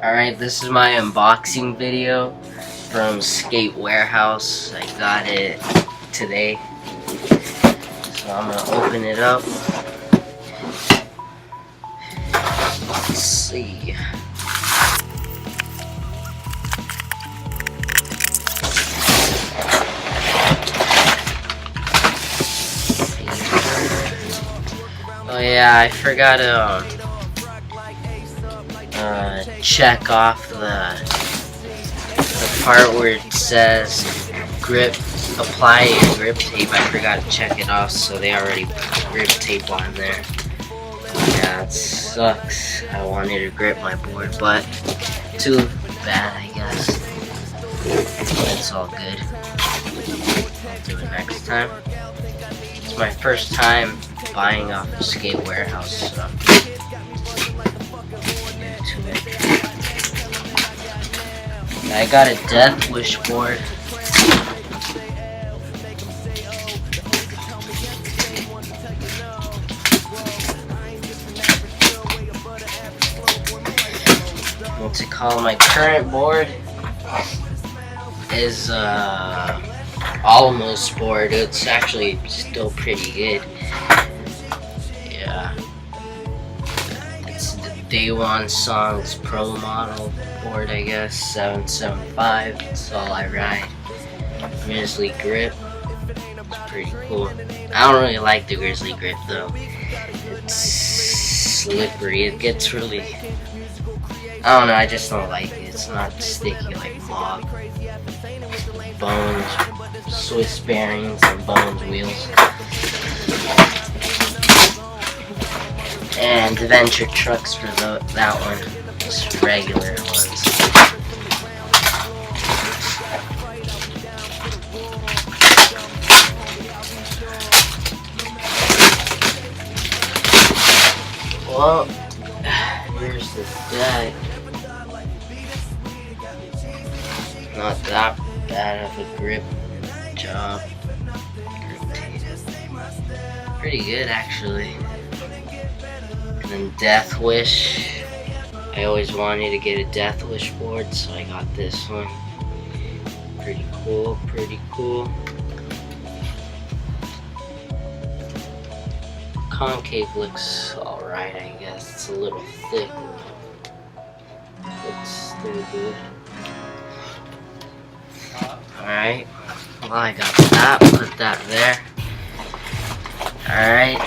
Alright, this is my unboxing video from Skate Warehouse. I got it today. So I'm gonna open it up. Let's see. Oh yeah, I forgot to check off the part where it says grip, apply your grip tape. I forgot to check it off, so they already put grip tape on there. Yeah, it sucks. I wanted to grip my board, but too bad, I guess. It's all good. I'll do it next time. It's my first time buying off the Skate Warehouse, so I got a Death Wish board. What's it called? My current board is Almost board. It's actually still pretty good. Yeah. It's the Day One Songs Pro Model board, I guess. 775. That's all I ride. Grizzly grip. It's pretty cool. I don't really like the Grizzly grip though. It's slippery. It gets really, I don't know, I just don't like it. It's not sticky like Mob. Bones, Swiss bearings, and Bones wheels. And Adventure trucks for that one. Just regular ones. Well, here's the deck. Not that bad of a grip job. Pretty good actually. And then Death Wish. I always wanted to get a Death Wish board, so I got this one. Pretty cool, pretty cool. Concave looks alright, I guess. It's a little thick. Looks still good. Alright. Well, I got that. Put that there. Alright.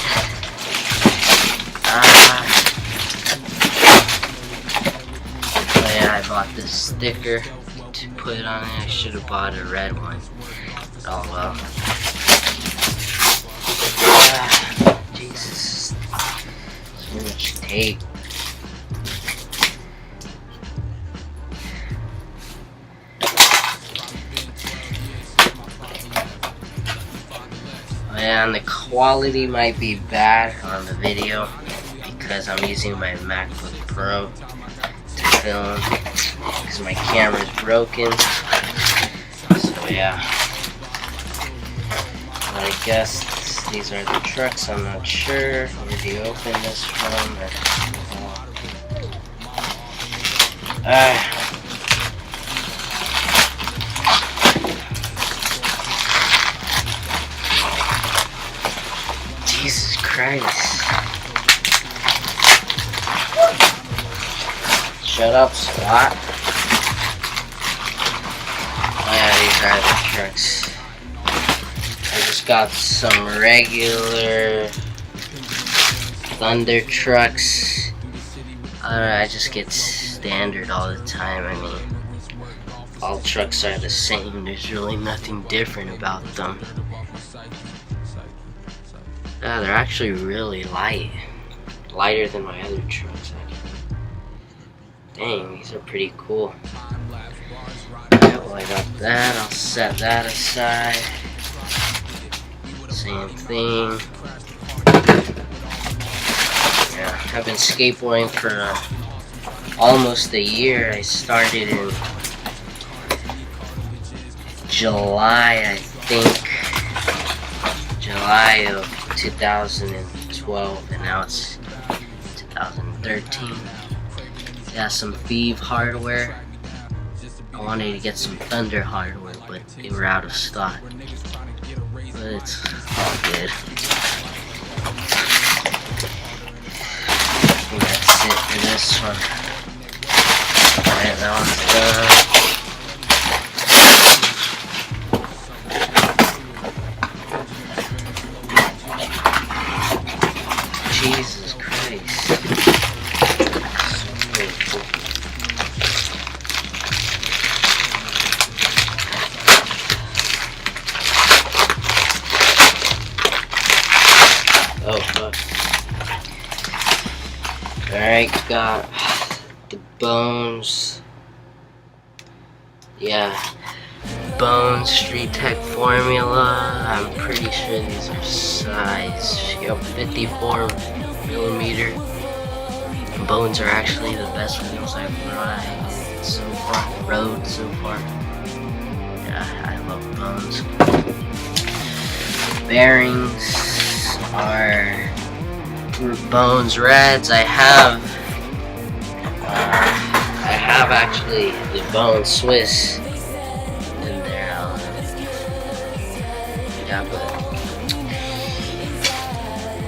Oh yeah, I bought this sticker to put on it. I should have bought a red one. Oh well. Jesus. So much tape. And the quality might be bad on the video because I'm using my MacBook Pro to film because my camera's broken. So yeah. But I guess these are the trucks. I'm not sure where do you open this from. Jesus Christ. Shut up, Spot. Oh yeah, these are the trucks. I just got some regular Thunder trucks. I just get standard all the time. I mean, all trucks are the same. There's really nothing different about them. Yeah, they're actually really light. Lighter than my other trucks, actually. Dang, these are pretty cool. Alright, well, I got that. I'll set that aside. Same thing. Yeah, I've been skateboarding for almost a year. I started in July, I think. July of 2012, and now it's 2013. Yeah, some Thief hardware. I wanted to get some Thunder hardware, but they were out of stock. But it's all good. I think that's it for this one. Alright, that one's done. Jesus Christ. Oh fuck. Alright, got the bones. Yeah. Bones Street Tech formula. I'm pretty sure these are size 54mm. Bones are actually the best wheels I've rode so far. Yeah, I love Bones. Bearings are Bones Reds. I have actually the Bones Swiss. Yeah, but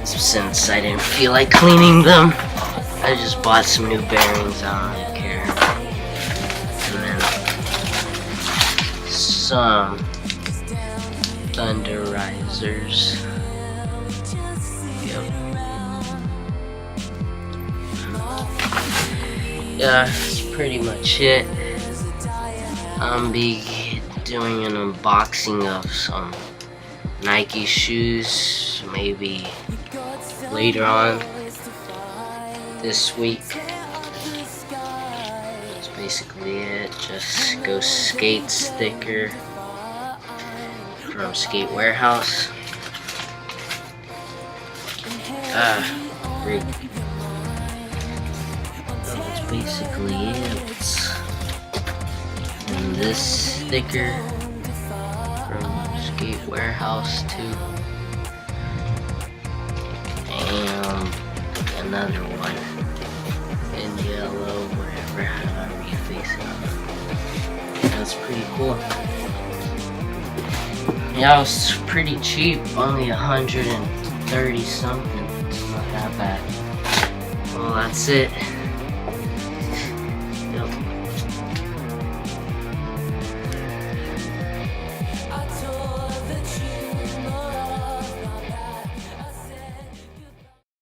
since I didn't feel like cleaning them, I just bought some new bearings. I don't care. And then some Thunderizers. Yep. Yeah, that's pretty much it. I'll be doing an unboxing of some Nike shoes, maybe later on this week. That's basically it. Just Go Skate sticker from Skate Warehouse. Great. That's basically it. And this sticker from Skate Warehouse too, and another one in yellow, wherever, however you face it. That's pretty cool. Yeah, it was pretty cheap, only 130 something. It's not that bad. Well, that's it.